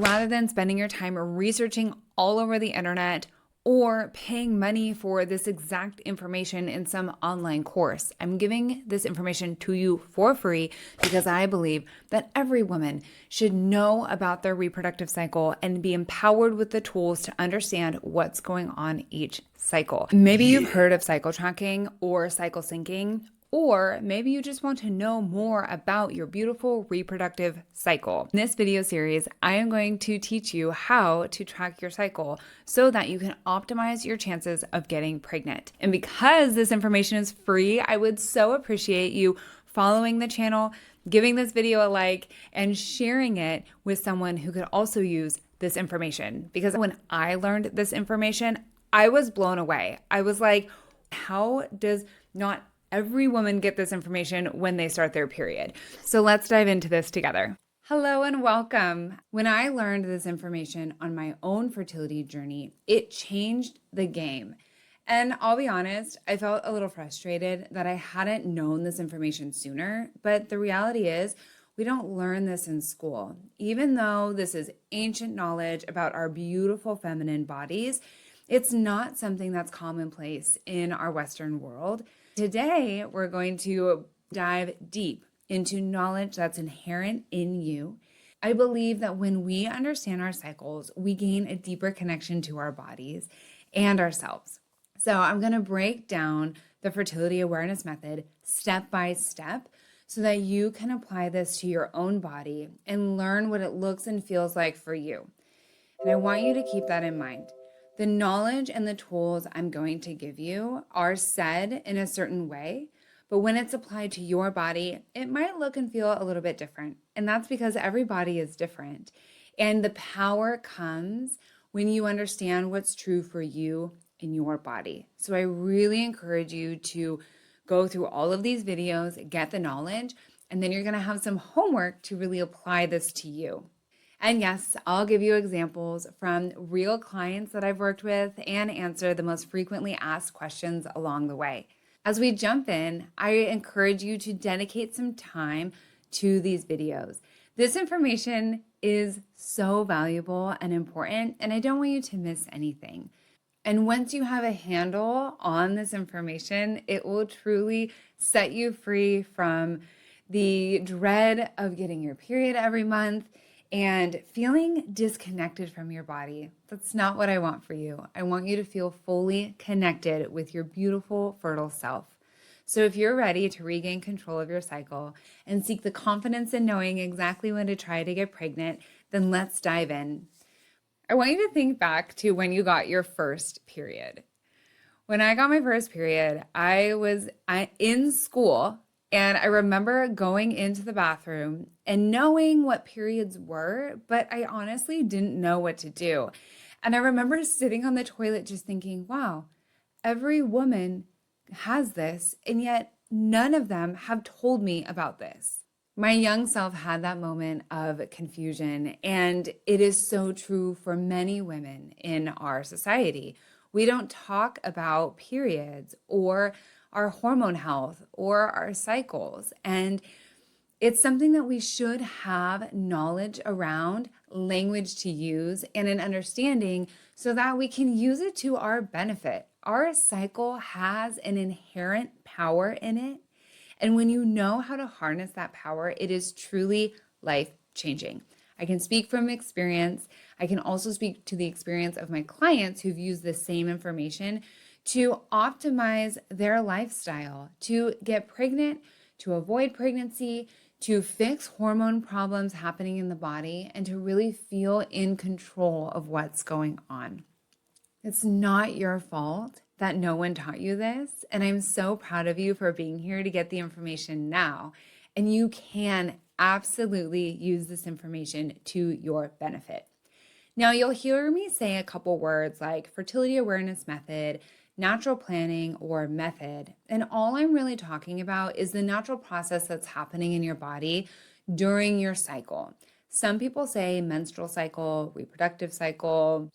Rather than spending your time researching all over the internet or paying money for this exact information in some online course, I'm giving this information to you for free because I believe that every woman should know about their reproductive cycle and be empowered with the tools to understand what's going on each cycle. Maybe you've heard of cycle tracking or cycle syncing, or maybe you just want to know more about your beautiful reproductive cycle. In this video series, I am going to teach you how to track your cycle so that you can optimize your chances of getting pregnant. And because this information is free, I would so appreciate you following the channel, giving this video a like, and sharing it with someone who could also use this information. Because when I learned this information, I was blown away. I was like, how does not every woman get this information when they start their period? So let's dive into this together. Hello and welcome. When I learned this information on my own fertility journey, it changed the game. And I'll be honest, I felt a little frustrated that I hadn't known this information sooner, but the reality is we don't learn this in school. Even though this is ancient knowledge about our beautiful feminine bodies, it's not something that's commonplace in our Western world. Today, we're going to dive deep into knowledge that's inherent in you. I believe that when we understand our cycles, we gain a deeper connection to our bodies and ourselves. So I'm going to break down the fertility awareness method step by step so that you can apply this to your own body and learn what it looks and feels like for you. And I want you to keep that in mind. The knowledge and the tools I'm going to give you are said in a certain way, but when it's applied to your body, it might look and feel a little bit different. And that's because every body is different. And the power comes when you understand what's true for you in your body. So I really encourage you to go through all of these videos, get the knowledge, and then you're going to have some homework to really apply this to you. And yes, I'll give you examples from real clients that I've worked with and answer the most frequently asked questions along the way. As we jump in, I encourage you to dedicate some time to these videos. This information is so valuable and important, and I don't want you to miss anything. And once you have a handle on this information, it will truly set you free from the dread of getting your period every month and feeling disconnected from your body. That's not what I want for you. I want you to feel fully connected with your beautiful, fertile self. So if you're ready to regain control of your cycle and seek the confidence in knowing exactly when to try to get pregnant, then let's dive in. I want you to think back to when you got your first period. When I got my first period, I was in school. And I remember going into the bathroom and knowing what periods were, but I honestly didn't know what to do. And I remember sitting on the toilet just thinking, wow, every woman has this, and yet none of them have told me about this. My young self had that moment of confusion, and it is so true for many women in our society. We don't talk about periods or our hormone health or our cycles. And it's something that we should have knowledge around, language to use, and an understanding so that we can use it to our benefit. Our cycle has an inherent power in it. And when you know how to harness that power, it is truly life-changing. I can speak from experience. I can also speak to the experience of my clients who've used the same information to optimize their lifestyle, to get pregnant, to avoid pregnancy, to fix hormone problems happening in the body, and to really feel in control of what's going on. It's not your fault that no one taught you this, and I'm so proud of you for being here to get the information now. And you can absolutely use this information to your benefit. Now, you'll hear me say a couple words like fertility awareness method, natural planning, or method. And all I'm really talking about is the natural process that's happening in your body during your cycle. Some people say menstrual cycle, reproductive cycle,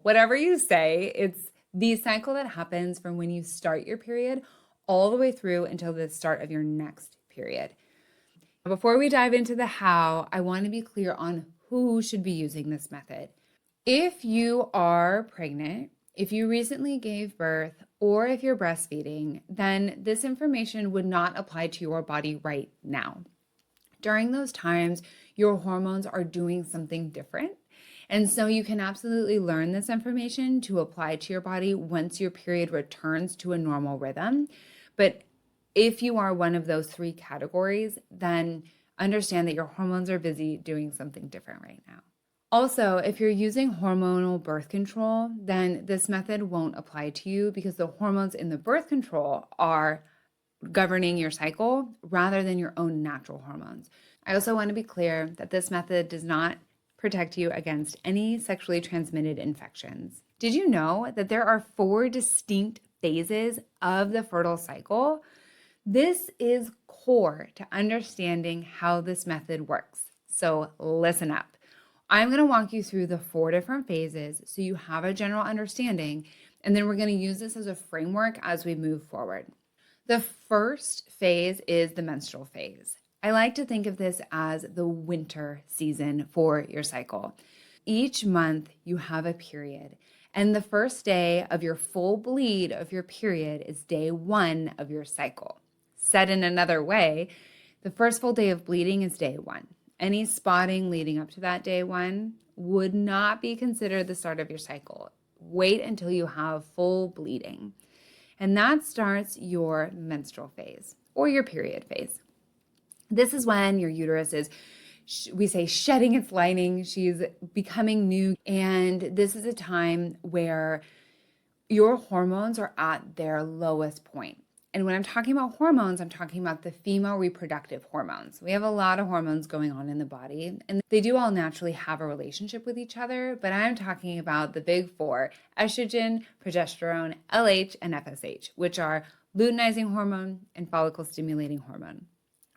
whatever you say. It's the cycle that happens from when you start your period all the way through until the start of your next period. Before we dive into the how, I want to be clear on who should be using this method. If you are pregnant, if you recently gave birth, or if you're breastfeeding, then this information would not apply to your body right now. During those times, your hormones are doing something different. And so you can absolutely learn this information to apply to your body once your period returns to a normal rhythm. But if you are one of those three categories, then understand that your hormones are busy doing something different right now. Also, if you're using hormonal birth control, then this method won't apply to you because the hormones in the birth control are governing your cycle rather than your own natural hormones. I also want to be clear that this method does not protect you against any sexually transmitted infections. Did you know that there are 4 distinct phases of the fertile cycle? This is core to understanding how this method works. So listen up. I'm going to walk you through the 4 different phases so you have a general understanding, and then we're going to use this as a framework as we move forward. The first phase is the menstrual phase. I like to think of this as the winter season for your cycle. Each month you have a period, and the first day of your full bleed of your period is day 1 of your cycle. Said in another way, the first full day of bleeding is day 1. Any spotting leading up to that day 1 would not be considered the start of your cycle. Wait until you have full bleeding. And that starts your menstrual phase or your period phase. This is when your uterus is, we say, shedding its lining. She's becoming new. And this is a time where your hormones are at their lowest point. And when I'm talking about hormones, I'm talking about the female reproductive hormones. We have a lot of hormones going on in the body, and they do all naturally have a relationship with each other, but I'm talking about the big 4, estrogen, progesterone, LH, and FSH, which are luteinizing hormone and follicle stimulating hormone.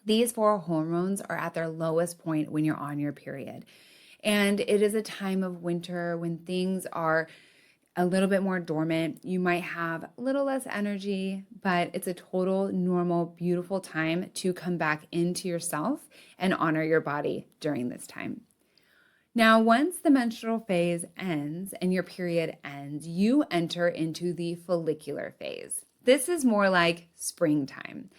These 4 hormones are at their lowest point when you're on your period. And it is a time of winter when things are a little bit more dormant. You might have a little less energy, but it's a total normal, beautiful time to come back into yourself and honor your body during this time. Now, once the menstrual phase ends and your period ends, you enter into the follicular phase. This is more like springtime.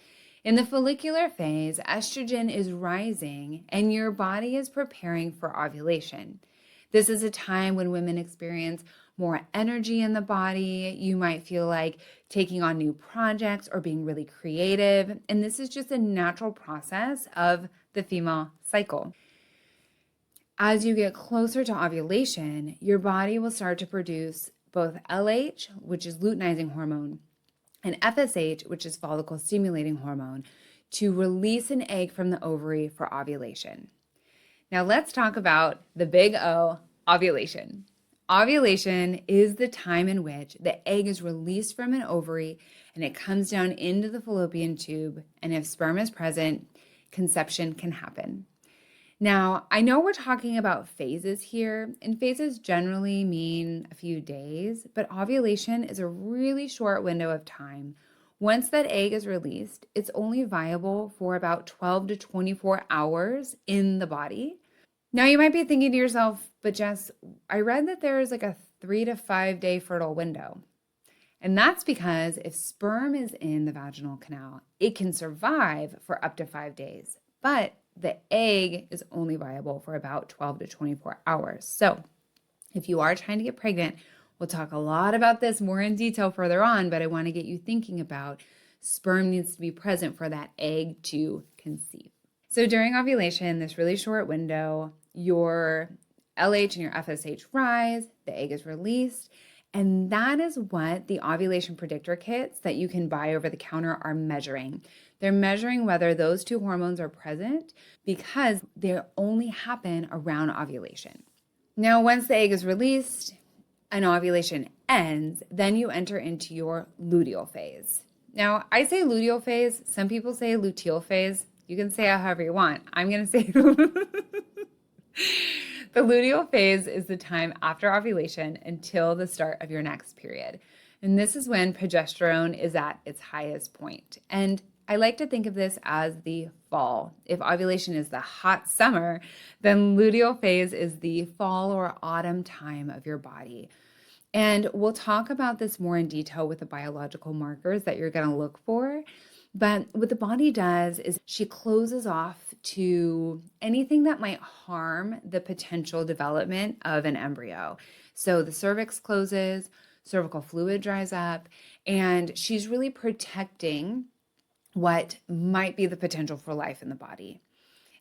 In the follicular phase, estrogen is rising and your body is preparing for ovulation. This is a time when women experience more energy in the body. You might feel like taking on new projects or being really creative. And this is just a natural process of the female cycle. As you get closer to ovulation, your body will start to produce both LH, which is luteinizing hormone, and FSH, which is follicle stimulating hormone, to release an egg from the ovary for ovulation. Now let's talk about the big O, ovulation. Ovulation is the time in which the egg is released from an ovary and it comes down into the fallopian tube, and if sperm is present, conception can happen. Now, I know we're talking about phases here, and phases generally mean a few days, but ovulation is a really short window of time. Once that egg is released, it's only viable for about 12 to 24 hours in the body. Now, you might be thinking to yourself, but Jess, I read that there is like a 3 to 5 day fertile window. And that's because if sperm is in the vaginal canal, it can survive for up to 5 days. But the egg is only viable for about 12 to 24 hours. So if you are trying to get pregnant, we'll talk a lot about this more in detail further on, but I want to get you thinking about sperm needs to be present for that egg to conceive. So during ovulation, this really short window, your LH and your FSH rise, the egg is released, and that is what the ovulation predictor kits that you can buy over the counter are measuring. They're measuring whether those 2 hormones are present because they only happen around ovulation. Now, once the egg is released and ovulation ends, then you enter into your luteal phase. Now, I say luteal phase. Some people say luteal phase. You can say it however you want. I'm going to say the luteal phase is the time after ovulation until the start of your next period. And this is when progesterone is at its highest point. And I like to think of this as the fall. If ovulation is the hot summer, then luteal phase is the fall or autumn time of your body. And we'll talk about this more in detail with the biological markers that you're going to look for. But what the body does is she closes off to anything that might harm the potential development of an embryo. So the cervix closes, cervical fluid dries up, and she's really protecting what might be the potential for life in the body.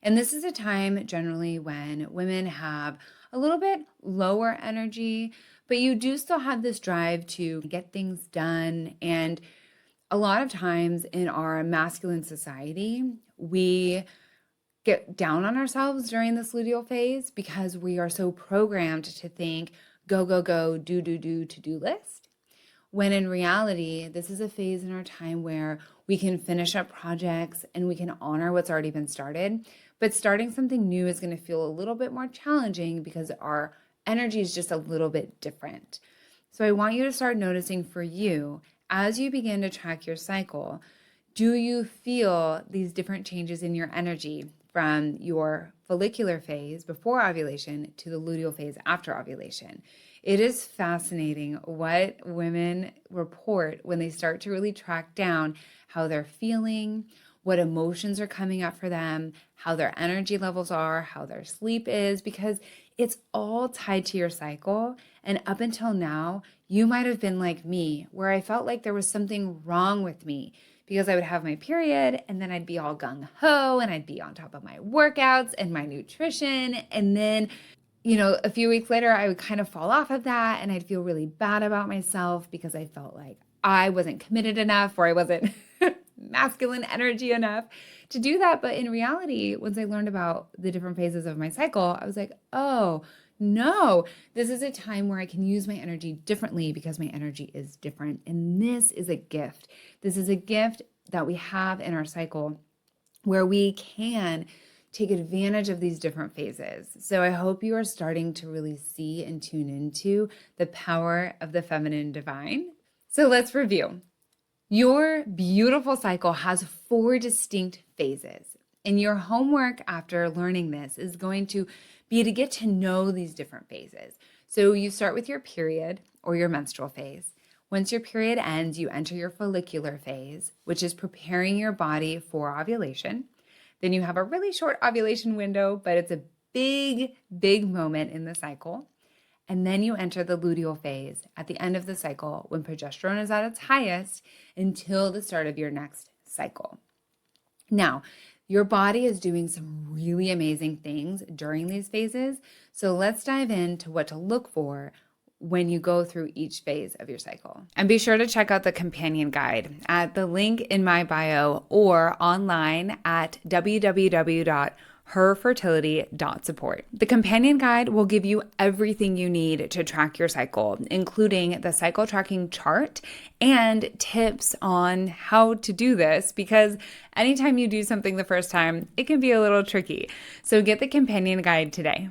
And this is a time generally when women have a little bit lower energy, but you do still have this drive to get things done. And a lot of times in our masculine society, we get down on ourselves during this luteal phase because we are so programmed to think, go, go, go, do, to-do list. When in reality, this is a phase in our time where we can finish up projects and we can honor what's already been started. But starting something new is going to feel a little bit more challenging because our energy is just a little bit different. So I want you to start noticing for you, as you begin to track your cycle, do you feel these different changes in your energy from your follicular phase before ovulation to the luteal phase after ovulation? It is fascinating what women report when they start to really track down how they're feeling, what emotions are coming up for them, how their energy levels are, how their sleep is, because it's all tied to your cycle. And up until now, you might have been like me, where I felt like there was something wrong with me because I would have my period and then I'd be all gung-ho and I'd be on top of my workouts and my nutrition. And then a few weeks later, I would kind of fall off of that and I'd feel really bad about myself because I felt like I wasn't committed enough or I wasn't masculine energy enough to do that. But in reality, once I learned about the different phases of my cycle, I was like, oh, no, this is a time where I can use my energy differently because my energy is different. And this is a gift. This is a gift that we have in our cycle where we can take advantage of these different phases. So I hope you are starting to really see and tune into the power of the feminine divine. So let's review. Your beautiful cycle has 4 distinct phases. And your homework after learning this is going to be to get to know these different phases. So you start with your period or your menstrual phase. Once your period ends, you enter your follicular phase, which is preparing your body for ovulation. Then you have a really short ovulation window, but it's a big, big moment in the cycle. And then you enter the luteal phase at the end of the cycle when progesterone is at its highest until the start of your next cycle. Now, your body is doing some really amazing things during these phases. So let's dive into what to look for when you go through each phase of your cycle. And be sure to check out the companion guide at the link in my bio or online at www.herfertility.support. The companion guide will give you everything you need to track your cycle, including the cycle tracking chart and tips on how to do this, because anytime you do something the first time, it can be a little tricky. So get the companion guide today.